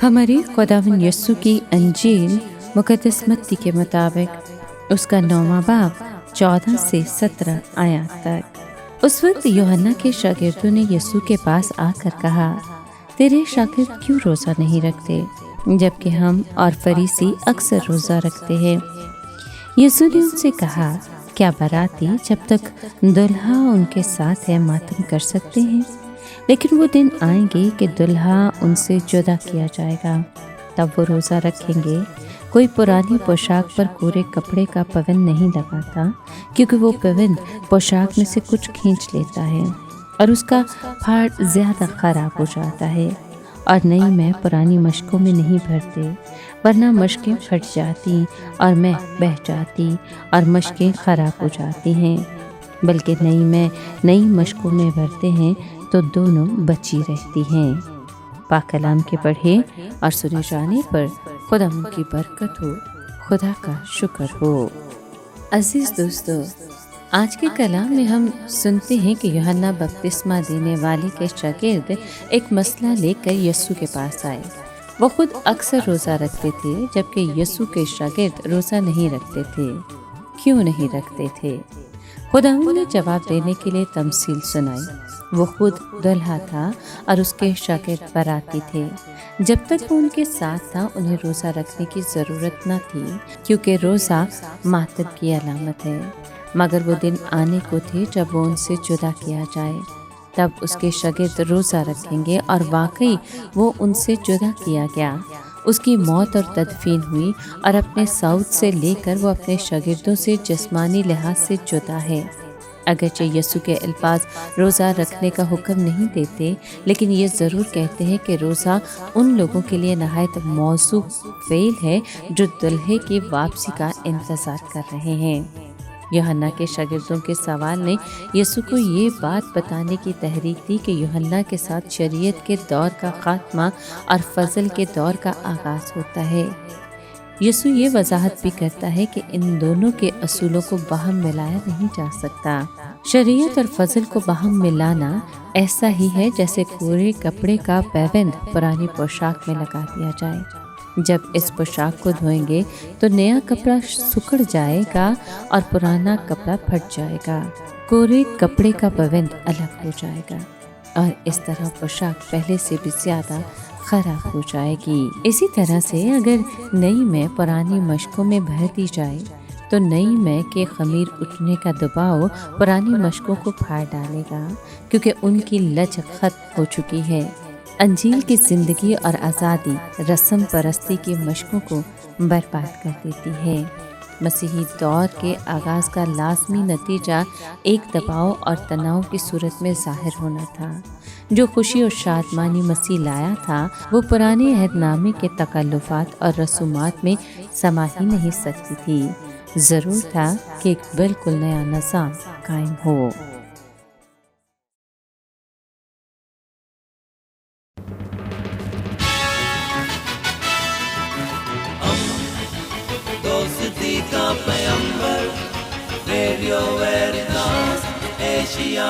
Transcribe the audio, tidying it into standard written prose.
हमारी खुदावंद यस्सु की अंजील मुक़द्दस मत्ती के मुताबिक उसका 9वां बाब 14 से 17 आयत तक। उस वक्त यूहन्ना के शागिर्दों ने यस्सु के पास आकर कहा, तेरे शागिर्द क्यों रोज़ा नहीं रखते जबकि हम और फरीसी अक्सर रोज़ा रखते हैं। यस्सु ने उनसे कहा, क्या बाराती जब तक दुल्हा उनके साथ है मातम कर सकते हैं? लेकिन वो दिन आएंगे कि दुल्हा उनसे जुदा किया जाएगा, तब वो रोज़ा रखेंगे। कोई पुरानी पोशाक पर कोरे कपड़े का पवन नहीं लगाता, क्योंकि वो पवन पोशाक में से कुछ खींच लेता है और उसका फाड़ ज़्यादा ख़राब हो जाता है। और नई मैं पुरानी मशकों में नहीं भरते, वरना मशकें फट जाती और मैं बह जाती और मशकें ख़राब हो जाती हैं। बल्कि नई मैं नई मशकों में भरते हैं तो दोनों बची रहती हैं। पाक कलाम के पढ़े और सुने जाने पर खुदा की बरकत हो, खुदा का शुक्र हो। अजीज दोस्तों, आज के कलाम में हम सुनते हैं कि यूहन्ना बपतिस्मा देने वाले के शागिर्द एक मसला लेकर यस्सु के पास आए। वो खुद अक्सर रोज़ा रखते थे, जबकि यस्सु के शागिर्द रोज़ा नहीं रखते थे। क्यों नहीं रखते थे? खुदावंद ने जवाब देने के लिए तमसील सुनाई। वो खुद दुल्हा था और उसके शागिर्द बाराती थे। जब तक वो उनके साथ था उन्हें रोज़ा रखने की ज़रूरत न थी, क्योंकि रोज़ा मातम की अलामत है। मगर वो दिन आने को थे जब वो उनसे जुदा किया जाए, तब उसके शागिर्द रोज़ा रखेंगे। और वाकई वो उनसे जुदा किया गया। उसकी मौत और तदफीन हुई और अपने सऊद से लेकर वो अपने शागिर्दों से जिस्मानी लिहाज से जुदा है। अगरचे यस्सु के अल्फाज रोज़ा रखने का हुक्म नहीं देते, लेकिन ये ज़रूर कहते हैं कि रोज़ा उन लोगों के लिए नहायत मौजूब फ़ेल है जो दुल्हे की वापसी का इंतज़ार कर रहे हैं। यूहन्ना के शागिर्दों के सवाल ने यस्सु को ये बात बताने की तहरीक दी कि यूहन्ना के साथ शरीयत के दौर का खात्मा और फजल के दौर का आगाज़ होता है। यस्सु ये वजाहत भी करता है कि इन दोनों के असूलों को बाहम मिलाया नहीं जा सकता। शरीयत और फजल को बाहम मिलाना ऐसा ही है जैसे कोरे कपड़े का पैबंद पुरानी पोशाक में लगा दिया जाए। जब इस पोशाक को धोएंगे तो नया कपड़ा सुखड़ जाएगा और पुराना कपड़ा फट जाएगा। कोरे कपड़े का पैबंद अलग हो जाएगा और इस तरह पोशाक पहले से भी ज़्यादा खराब हो जाएगी। इसी तरह से अगर नई में पुरानी मशकों में भर दी जाए तो नई में के खमीर उठने का दबाव पुरानी मशकों को फाड़ डालेगा, क्योंकि उनकी लचक खत्म हो चुकी है। अंजील की ज़िंदगी और आज़ादी रस्म परस्ती की मशकों को बर्बाद कर देती है। मसीही दौर के आगाज़ का लाज़मी नतीजा एक दबाव और तनाव की सूरत में ज़ाहिर होना था। जो खुशी और शादमानी मसीह लाया था वो पुराने अहदनामे के तकल्लुफ़ात और रसूमात में समा ही नहीं सकती थी। ज़रूर था कि एक बिल्कुल नया निज़ाम कायम हो। दोस्ती का पैगंबर, रेडियो वेरितास एशिया।